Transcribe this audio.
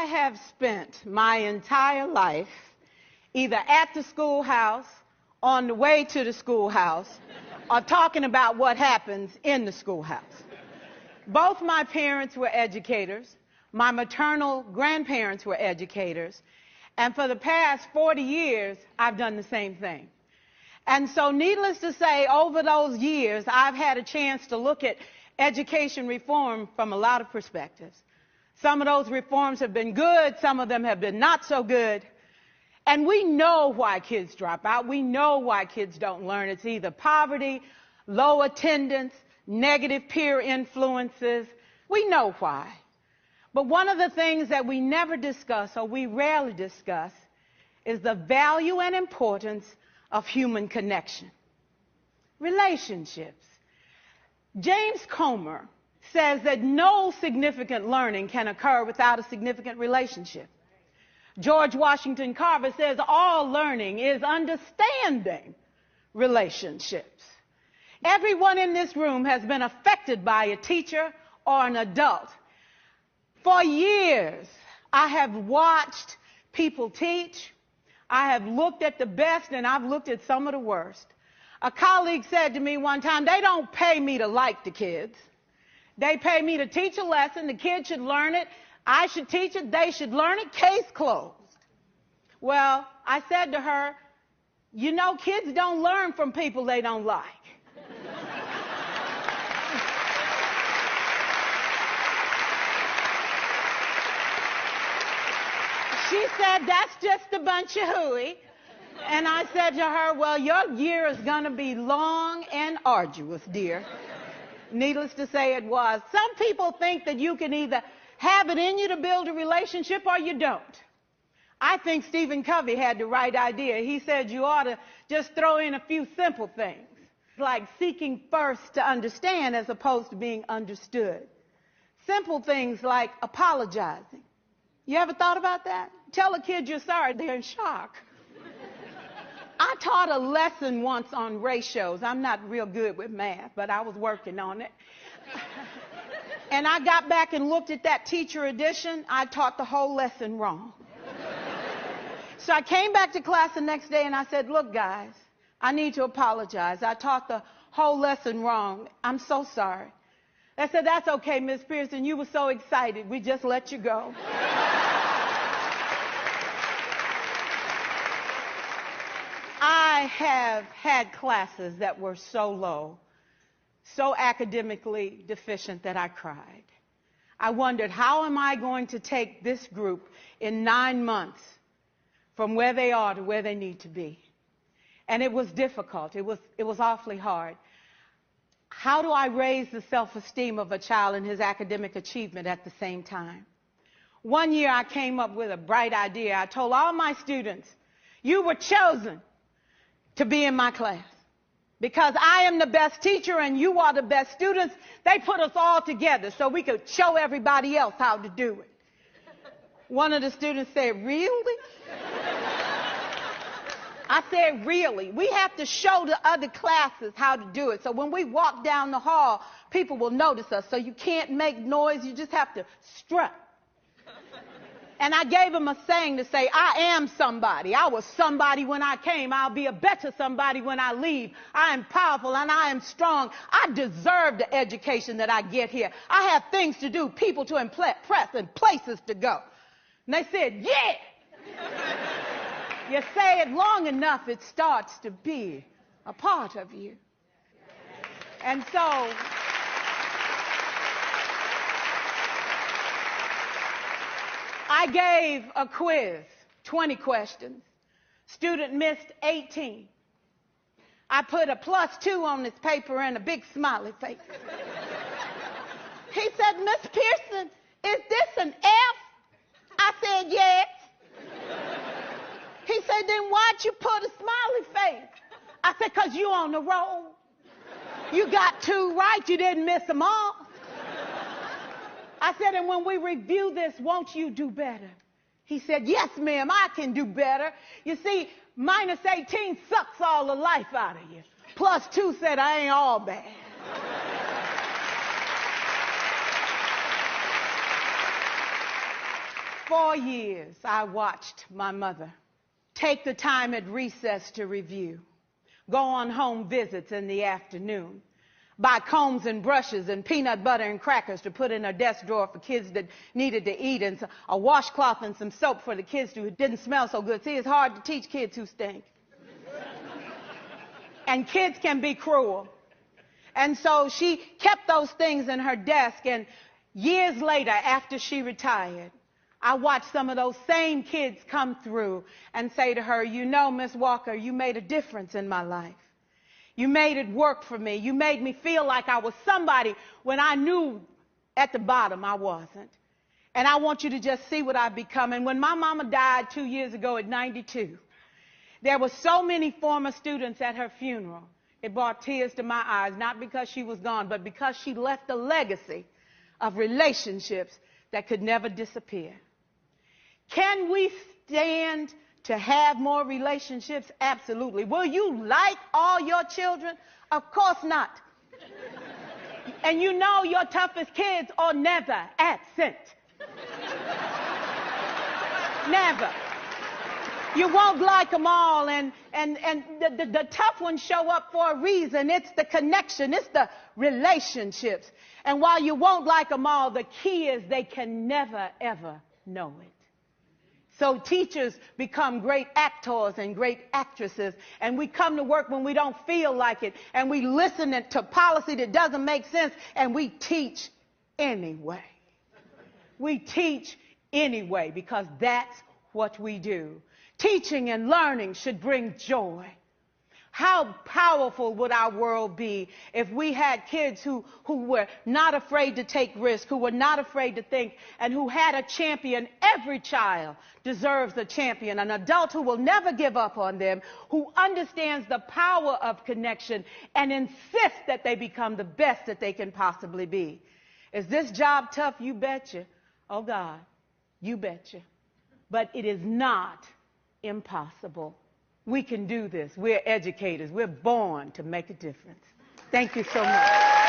I have spent my entire life either at the schoolhouse, on the way to the schoolhouse, or talking about what happens in the schoolhouse. Both my parents were educators. My maternal grandparents were educators. And for the past 40 years, I've done the same thing. And so needless to say, over those years, I've had a chance to look at education reform from a lot of perspectives. Some of those reforms have been good. Some of them have been not so good. And we know why kids drop out. We know why kids don't learn. It's either poverty, low attendance, negative peer influences. We know why. But one of the things that we never discuss, or we rarely discuss, is the value and importance of human connection. Relationships. James Comer says that no significant learning can occur without a significant relationship. George Washington Carver says all learning is understanding relationships. Everyone in this room has been affected by a teacher or an adult. For years, I have watched people teach. I have looked at the best and I've looked at some of the worst. A colleague said to me one time, they don't pay me to like the kids. They pay me to teach a lesson. The kids should learn it. I should teach it. They should learn it. Case closed. Well, I said to her, you know, kids don't learn from people they don't like. She said, that's just a bunch of hooey. And I said to her, well, your year is going to be long and arduous, dear. Needless to say, it was. Some people think that you can either have it in you to build a relationship or you don't. I think Stephen Covey had the right idea. He said you ought to just throw in a few simple things, like seeking first to understand as opposed to being understood. Simple things like apologizing. You ever thought about that? Tell a kid you're sorry, they're in shock. I taught a lesson once on ratios. I'm not real good with math, but I was working on it. And I got back and looked at that teacher edition. I taught the whole lesson wrong. So I came back to class the next day and I said, look, guys, I need to apologize. I taught the whole lesson wrong. I'm so sorry. They said, that's okay, Miss Pearson. You were so excited. We just let you go. I have had classes that were so low, so academically deficient that I cried. I wondered, how am I going to take this group in 9 months from where they are to where they need to be? And it was difficult. It was awfully hard. How do I raise the self-esteem of a child and his academic achievement at the same time? One year I came up with a bright idea. I told all my students, you were chosen to be in my class. Because I am the best teacher and you are the best students, they put us all together so we could show everybody else how to do it. One of the students said, really? I said, really? We have to show the other classes how to do it. So when we walk down the hall, people will notice us. So you can't make noise. You just have to strut. And I gave him a saying to say, I am somebody. I was somebody when I came. I'll be a better somebody when I leave. I am powerful and I am strong. I deserve the education that I get here. I have things to do, people to impress, and places to go. And they said, yeah. You say it long enough, it starts to be a part of you. And so I gave a quiz, 20 questions. Student missed 18. I put a +2 on this paper and a big smiley face. He said, Miss Pearson, is this an F? I said, yes. He said, then why'd you put a smiley face? I said, because you on the roll. You got 2 right, you didn't miss them all. I said, and when we review this, won't you do better? He said, yes, ma'am, I can do better. You see, -18 sucks all the life out of you. +2 said, I ain't all bad. 4 years, I watched my mother take the time at recess to review, go on home visits in the afternoon, buy combs and brushes and peanut butter and crackers to put in her desk drawer for kids that needed to eat, and a washcloth and some soap for the kids who didn't smell so good. See, it's hard to teach kids who stink. And kids can be cruel. And so she kept those things in her desk, and years later, after she retired, I watched some of those same kids come through and say to her, you know, Miss Walker, you made a difference in my life. You made it work for me. You made me feel like I was somebody when I knew at the bottom I wasn't. And I want you to just see what I've become. And when my mama died 2 years ago at 92, there were so many former students at her funeral. It brought tears to my eyes, not because she was gone, but because she left a legacy of relationships that could never disappear. Can we stand to have more relationships? Absolutely. Will you like all your children? Of course not. And you know your toughest kids are never absent. Never. You won't like them all, and the tough ones show up for a reason. It's the connection. It's the relationships. And while you won't like them all, the key is they can never, ever know it. So teachers become great actors and great actresses, and we come to work when we don't feel like it, and we listen to policy that doesn't make sense, and we teach anyway. We teach anyway because that's what we do. Teaching and learning should bring joy. How powerful would our world be if we had kids who were not afraid to take risks, who were not afraid to think, and who had a champion? Every child deserves a champion, an adult who will never give up on them, who understands the power of connection and insists that they become the best that they can possibly be. Is this job tough? You betcha. Oh, God, you betcha. But it is not impossible. We can do this. We're educators. We're born to make a difference. Thank you so much.